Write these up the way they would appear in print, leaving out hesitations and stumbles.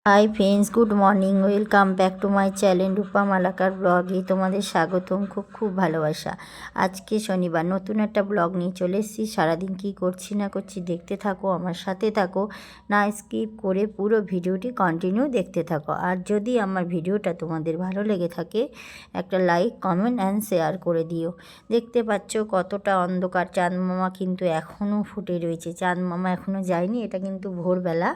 High friends, good morning. Welcome back to my channel Rupa Malakar ব্লগে তোমাদের স্বাগতম। খুব ভালোবাসা। আজকে শনিবার নতুন একটা ব্লগ নিয়ে চলে এসেছি। সারাদিন কী করছি না করছি দেখতে থাকো, আমার সাথে থাকো, না স্কিপ করে পুরো ভিডিওটি কন্টিনিউ দেখতে থাকো। আর যদি আমার ভিডিওটা তোমাদের ভালো লেগে থাকে একটা লাইক, কমেন্ট অ্যান্ড শেয়ার করে দিও। দেখতে পাচ্ছ কতটা অন্ধকার। চাঁদ মামা কিন্তু এখনও ফুটে রয়েছে, চাঁদ মামা এখনও যায়নি। এটা কিন্তু ভোরবেলা।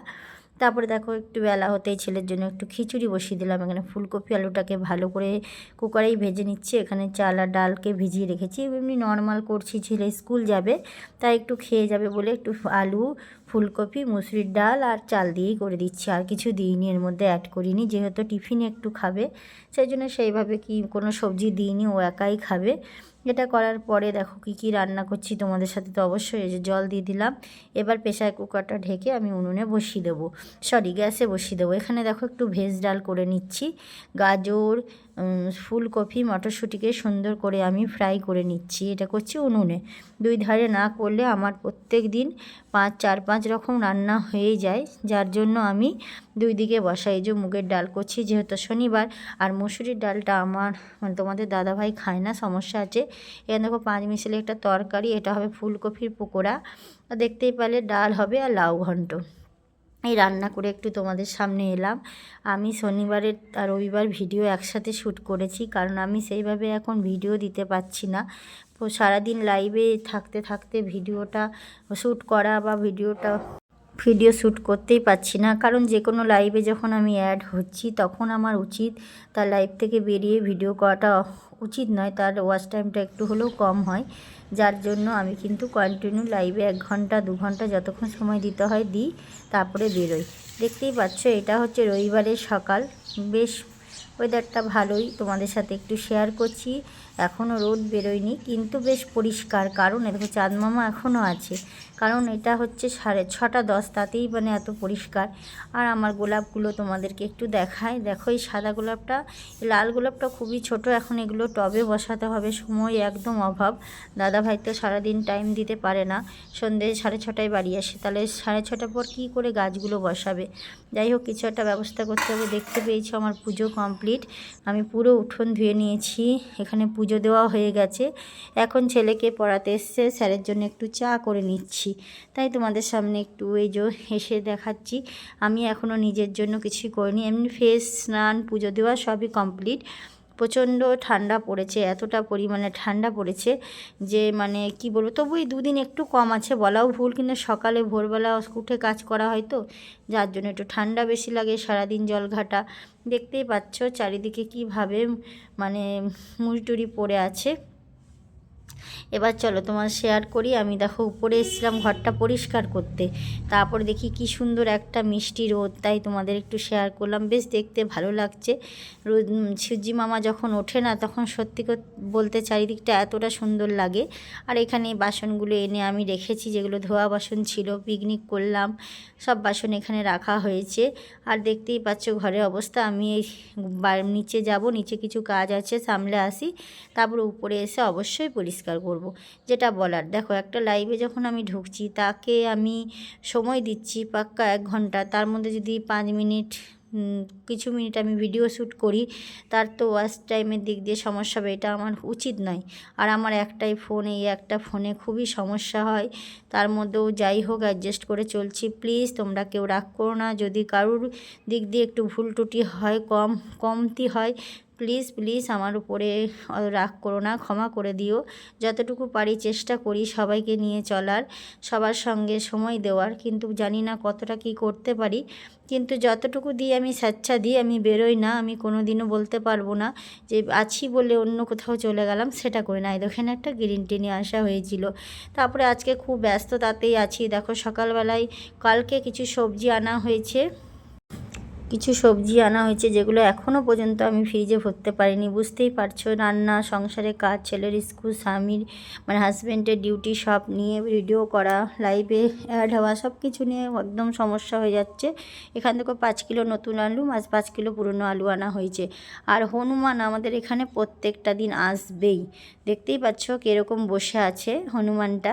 তারপরে দেখো একটু বেলা হতেই ছেলের জন্য একটু খিচুড়ি বসিয়ে দিলাম। এখানে ফুলকপি আলুটাকে ভালো করে কুকারেই ভেজে নিচ্ছি। এখানে চাল আর ডালকে ভিজিয়ে রেখেছি, এমনি নর্মাল করছি, ছেলে স্কুল যাবে তাই একটু খেয়ে যাবে বলে একটু আলু, ফুলকপি, মুসুরির ডাল আর চাল দিয়েই করে দিচ্ছি। আর কিছু দিইনি, এর মধ্যে অ্যাড করিনি, যেহেতু টিফিনে একটু খাবে সেই জন্য সেইভাবে কি কোনো সবজি দিইনি, ও একাই খাবে। এটা করার পরে দেখো কী রান্না করছি তোমাদের সাথে তো অবশ্যই। এই যে জল দিয়ে দিলাম। এবার প্রেসার কুকারটা ঢেকে আমি উনুনে বসিয়ে দেবো, গ্যাসে বসিয়ে দেবো। এখানে দেখো একটু ভেজ ডাল করে নিচ্ছি। গাজর, ফুলকপি, মটরশুঁটিকে সুন্দর করে আমি ফ্রাই করে নিচ্ছি। এটা করছি উনুনে। দুই ধারে না করলে আমার প্রত্যেক দিন 4-5 রকম রান্না হয়ে যায়, যার জন্য আমি দুই দিকে বসাই। যে মুগের ডাল করছি যেহেতু শনিবার, আর মুসুরির ডালটা আমার তোমাদের দাদাভাই খায় না, সমস্যা আছে। এখানে দেখো 5 মিশালি একটা তরকারি, এটা হবে ফুলকপির পকোড়া। দেখতেই পেলে ডাল হবে আর লাউ ঘন্ট। এই রান্না করে একটু তোমাদের সামনে এলাম। আমি শনিবারের আর রবিবার ভিডিও একসাথে শ্যুট করেছি, কারণ আমি সেইভাবে এখন ভিডিও দিতে পারছি না। তো সারাদিন লাইভে থাকতে থাকতে ভিডিওটা শ্যুট করা বা ভিডিও শ্যুট করতেই পারছি না, কারণ যে কোনো লাইভে যখন আমি অ্যাড হচ্ছি তখন আমার উচিত তার লাইভ থেকে বেরিয়ে ভিডিও করাটা উচিত নয়, তার ওয়াচ টাইমটা একটু হলেও কম হয়। যার জন্য আমি কিন্তু কন্টিনিউ লাইভে 1 ঘন্টা 2 ঘন্টা যতক্ষণ সময় দিতে হয় দিই, তারপরে বেরোই। দেখতেই পাচ্ছ এটা হচ্ছে রবিবারের সকাল। বেশ ওয়েদারটা ভালোই, তোমাদের সাথে একটু শেয়ার করছি। এখনও রোদ বেরোয়নি কিন্তু বেশ পরিষ্কার, কারণ দেখো চাঁদ মামা এখনও আছে। কারণ এটা হচ্ছে 6:30-10, তাতেই মানে এত পরিষ্কার। আর আমার গোলাপগুলো তোমাদেরকে একটু দেখায়। দেখো এই সাদা গোলাপটা, লাল গোলাপটা খুবই ছোট, এখন এগুলো টবে বসাতে হবে, সময় একদম অভাব। দাদাভাই তো সারাদিন টাইম দিতে পারে না, সন্ধ্যে 6:30টায় বাড়ি আসে, তাহলে 6:30টার পর কী করে গাছগুলো বসাবে। যাই হোক, কিছু একটা ব্যবস্থা করতে হবে। দেখতে পেয়েছি আমার পুজো কমপ্লিট, আমি পুরো উঠোন ধুয়ে নিয়েছি। এখানে পুজো দেওয়া হয়ে গেছে। এখন ছেলেকে পড়াতে এসছে, স্যারের জন্য একটু চা করে নিচ্ছি, তাই তোমাদের সামনে একটু এই যে এসে দেখাচ্ছি। আমি এখনও নিজের জন্য কিছুই করিনি, এমনি ফেস, স্নান, পুজো দেওয়া সবই কমপ্লিট। প্রচণ্ড ঠান্ডা পড়েছে, এতটা পরিমাণে ঠান্ডা পড়েছে যে মানে কি বলবো। তবু এই 2 দিন একটু কম আছে বলাও ভুল, কিন্তু সকালে ভোরবেলা উঠে কাজ করা হয় তো, যার জন্য একটু ঠান্ডা বেশি লাগে। সারাদিন জলঘাটা, দেখতেই পাচ্ছ চারিদিকে কীভাবে মানে মুড়ি পড়ে আছে। এবার চলো তোমার শেয়ার করি। আমি দেখো উপরে এসেছিলাম ঘরটা পরিষ্কার করতে, তারপরে দেখি কি সুন্দর একটা মিষ্টি রোদ, তাই তোমাদের একটু শেয়ার করলাম। বেশ দেখতে ভালো লাগছে। রোদ, সূর্যি মামা যখন ওঠে না তখন সত্যি বলতে চারিদিকটা এতটা সুন্দর লাগে। আর এখানে বাসনগুলো এনে আমি রেখেছি, যেগুলো ধোয়া বাসন ছিল, পিকনিক করলাম, সব বাসন এখানে রাখা হয়েছে। আর দেখতেই পাচ্ছ ঘরের অবস্থা। আমি এই নিচে যাব, নিচে কিছু কাজ আছে, সামলে আসি, তারপর উপরে এসে অবশ্যই পরিষ্কার করব। যেটা বলার, দেখো একটা লাইভে যখন আমি ঢুকছি তাকে আমি সময় দিচ্ছি পাক্কা 1 ঘন্টা, তার মধ্যে যদি 5 মিনিট কিছু মিনিট আমি ভিডিও শ্যুট করি, তার তো ওয়াচ টাইমের দিক দিয়ে সমস্যা হবে, এটা আমার উচিত নয়। আর আমার একটাই ফোন, এই একটা ফোনে খুবই সমস্যা হয়, তার মধ্যেও যাই হোক অ্যাডজাস্ট করে চলছি। প্লিজ তোমরা কেউ রাগ করো না, যদি কারুর দিক দিয়ে একটু ভুল ত্রুটি হয়, কমতি হয়, প্লিজ আমার উপরে রাগ করো না, ক্ষমা করে দিও। যতটুকু পারি চেষ্টা করি সবাইকে নিয়ে চলার, সবার সঙ্গে সময় দেওয়ার, কিন্তু জানি না কতটা কি করতে পারি। কিন্তু যতটুকু দিই আমি স্বেচ্ছা দিই, আমি বেরোই না। আমি কোনো দিনও বলতে পারবো না যে আছি বলে অন্য কোথাও চলে গেলাম, সেটা করি না। এখানে একটা গ্রিন টি নিয়ে আসা হয়েছিল, তারপরে আজকে খুব ব্যস্ত তাতেই আছি। দেখো সকালবেলায় কালকে কিছু সবজি আনা হয়েছে, যেগুলো এখনও পর্যন্ত আমি ফ্রিজে ভরতে পারিনি। বুঝতেই পারছো, রান্না, সংসারে কাজ, ছেলের স্কুল, স্বামীর মানে হাজব্যান্ডের ডিউটি সব নিয়ে ভিডিও করা, লাইভে অ্যাড হওয়া, সব কিছু নিয়ে একদম সমস্যা হয়ে যাচ্ছে। এখান থেকে 5 কিলো নতুন আলু, 5 কিলো পুরনো আলু আনা হয়েছে। আর হনুমান আমাদের এখানে প্রত্যেকটা দিন আসবেই। দেখতেই পাচ্ছ কীরকম বসে আছে হনুমানটা।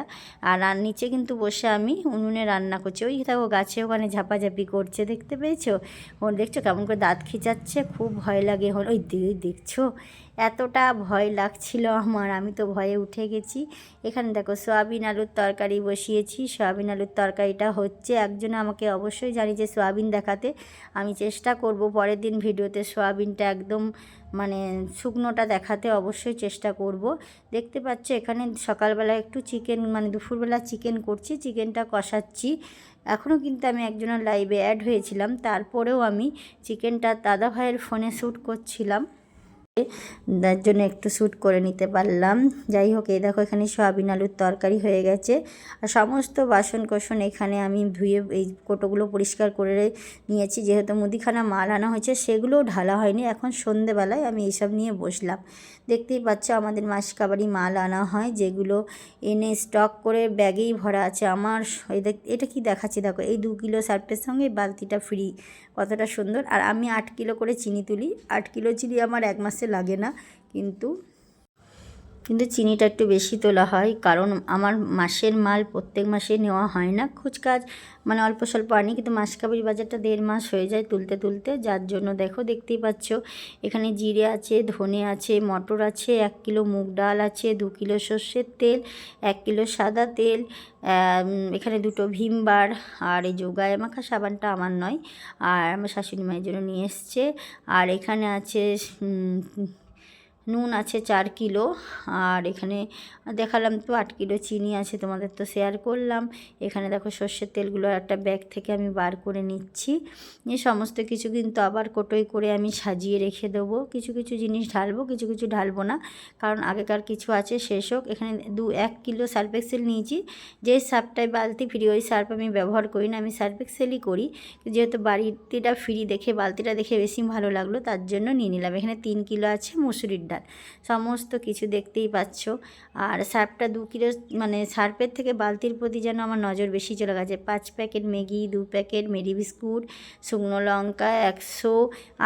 আর নিচে কিন্তু বসে আমি উনুনে রান্না করছি। ওই দেখো গাছে ওখানে ঝাপাঝাপি করছে, দেখতে পেয়েছো। দেখছো কেমন করে দাঁত খিচাচ্ছে, খুব ভয় লাগে। ওই দেখছো এতটা ভয় লাগছিল আমার, আমি তো ভয়ে উঠে গেছি। এখানে দেখো সয়াবিন আলুর তরকারি বসিয়েছি, সয়াবিন আলুর তরকারিটা হচ্ছে। একজনে আমাকে অবশ্যই জানি যে সয়াবিন দেখাতে, আমি চেষ্টা করব পরের দিন ভিডিওতে সয়াবিনটা একদম মানে শুকনোটা দেখাতে অবশ্যই চেষ্টা করব। দেখতে পাচ্ছ এখানে সকালবেলা একটু চিকেন মানে দুপুরবেলা চিকেন করছি, চিকেনটা কষাচ্ছি। এখনও কিন্তু আমি একজনের লাইভে অ্যাড হয়েছিলাম, তারপরেও আমি চিকেনটা দাদা ভাইয়ের ফোনে শ্যুট করছিলাম, তার জন্য একটু শ্যুট করে নিতে পারলাম। যাই হোক, এই দেখো এখানে সয়াবিন আলুর তরকারি হয়ে গেছে। আর সমস্ত বাসন কোসন এখানে আমি ধুয়ে এই কোটোগুলো পরিষ্কার করে নিয়েছি, যেহেতু মুদিখানা মাল আনা হয়েছে সেগুলোও ঢালা হয়নি। এখন সন্ধেবেলায় আমি এইসব নিয়ে বসলাম। দেখতেই পাচ্ছ আমাদের মাসকাবারি মাল আনা হয়, যেগুলো এনে স্টক করে ব্যাগেই ভরা আছে। আমার এটা কি দেখাচ্ছি দেখো, এই 2 কিলো সার্ফের সঙ্গে বালতিটা ফ্রি, কতটা সুন্দর। আর আমি 8 কিলো করে চিনি তুলি, 8 কিলো চিনি আমার 1 মাসে লাগে না, কিন্তু চিনিটা একটু বেশি তোলা হয়, কারণ আমার মাসের মাল প্রত্যেক মাসে নেওয়া হয় না, খুচকাজ মানে অল্প স্বল্প আনি, কিন্তু মাসকাবারি বাজারটা 1.5 মাস হয়ে যায় তুলতে তুলতে, যার জন্য দেখো দেখতেই পাচ্ছ এখানে জিরে আছে, ধনে আছে, মটর আছে, 1 কিলো মুগ ডাল আছে, 2 কিলো সর্ষের তেল, 1 কিলো সাদা তেল, এখানে 2টো ভিম বার, আর এই যে গায়ে মাখা সাবানটা আমার নয়, আর আমার শাশুড়ি মায়ের জন্য নিয়ে এসছে। আর এখানে আছে নুন আছে 4 কিলো, আর এখানে দেখালাম তো 8 কিলো চিনি আছে, তোমাদের তো শেয়ার করলাম। এখানে দেখো সর্ষের তেলগুলো একটা ব্যাগ থেকে আমি বার করে নিচ্ছি। এই সমস্ত কিছু কিন্তু আবার কোটোয় করে আমি সাজিয়ে রেখে দেবো। কিছু কিছু জিনিস ঢালবো, কিছু কিছু ঢালবো না, কারণ আগেকার কিছু আছে শেষ হোক। এখানে 1 কিলো সার্ফ এক্সেল নিয়েছি, যে সার্ফটায় বালতি ফ্রি, ওই সার্ফ আমি ব্যবহার করি না, আমি সার্ফ এক্সেলই করি। যেহেতু বালতিটা ফ্রি দেখে, বালতিটা দেখে বেশি ভালো লাগলো, তার জন্য নিয়ে নিলাম। এখানে 3 কিলো আছে মুসুরির ডাল, সমস্ত কিছু দেখতেই পাচ্ছ। আর সার্ফটা 2 কিলো, মানে সার্ফের থেকে বালতির প্রতি যেন আমার নজর বেশি চলে গেছে। 5 packet Maggi, 2 packet Mary biscuit, শুকনো লঙ্কা 100,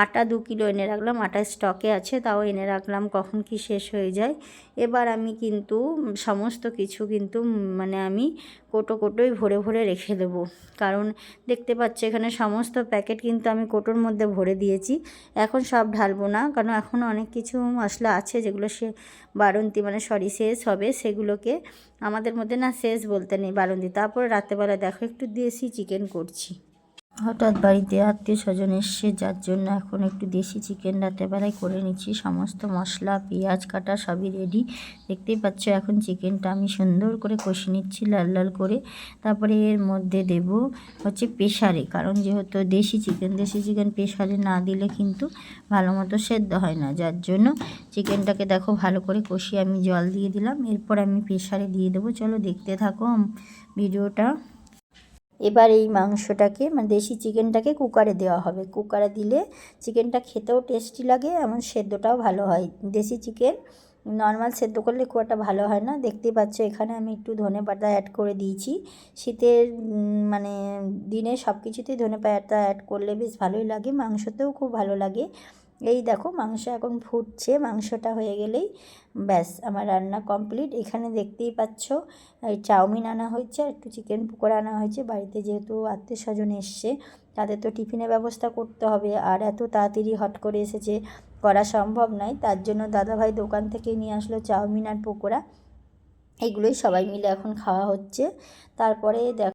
আটা 2 কিলো এনে রাখলাম, আটা স্টকে আছে তাও এনে রাখলাম, কখন কি শেষ হয়ে যায়। এবার আমি কিন্তু সমস্ত কিছু কিন্তু মানে আমি কোটোই ভরে ভরে রেখে দেবো, কারণ দেখতে পাচ্ছ এখানে সমস্ত প্যাকেট কিন্তু আমি কোটোর মধ্যে ভরে দিয়েছি। এখন সব ঢালবো না, কারণ এখনও অনেক কিছু মশলা আছে যেগুলো বাড়ন্তি মানে শেষ হবে, সেগুলোকে আমাদের মধ্যে না শেষ বলতে নেই, বাড়ন্তি। তারপরে রাত্রেবেলা দেখো একটু দেশি চিকেন করছি, হঠাৎ বাড়িতে আত্মীয় স্বজন এসছে, যার জন্য এখন একটু দেশি চিকেন রাতেরবেলায় করে নিচ্ছি। সমস্ত মশলা পেঁয়াজ কাটা সবই রেডি, দেখতেই পাচ্ছ। এখন চিকেনটা আমি সুন্দর করে কষে নিচ্ছি লাল লাল করে। তারপরে এর মধ্যে দেব হচ্ছে প্রেশারে, কারণ যেহেতু দেশি চিকেন প্রেশারে না দিলে কিন্তু ভালো মতো সেদ্ধ হয় না, যার জন্য চিকেনটাকে দেখো ভালো করে কষিয়ে আমি জল দিয়ে দিলাম। এরপর আমি প্রেশারে দিয়ে দেবো। চলো দেখতে থাকো ভিডিওটা। এবার এই মাংসটাকে মানে দেশি চিকেনটাকে কুকারে দেওয়া হবে। কুকারে দিলে চিকেনটা খেতেও টেস্টি লাগে, এমন সেদ্ধটাও ভালো হয়। দেশি চিকেন নর্মাল সেদ্ধ করলে খুব একটা ভালো হয় না। দেখতেই পাচ্ছ এখানে আমি একটু ধনেপাতা অ্যাড করে দিয়েছি। শীতের মানে দিনে সব কিছুতেই ধনেপাতা অ্যাড করলে বেশ ভালোই লাগে, মাংসতেও খুব ভালো লাগে। এই দেখো মাংস এখন ফুটছে, মাংসটা হয়ে গেলেই ব্যাস আমার রান্না কমপ্লিট। এখানে দেখতেই পাচ্ছ এই চাউমিন আনা হয়েছে, আর একটু চিকেন পকোড়া আনা হয়েছে। বাড়িতে যেহেতু আত্মীয় স্বজন এসছে, তাদের তো টিফিনের ব্যবস্থা করতে হবে, আর এত তাড়াতাড়ি হট করে এসেছে করা সম্ভব নয়, তার জন্য দাদাভাই দোকান থেকে নিয়ে আসলো চাউমিন আর পকোড়া। এগুলোই সবাই মিলে এখন খাওয়া হচ্ছে। তারপরে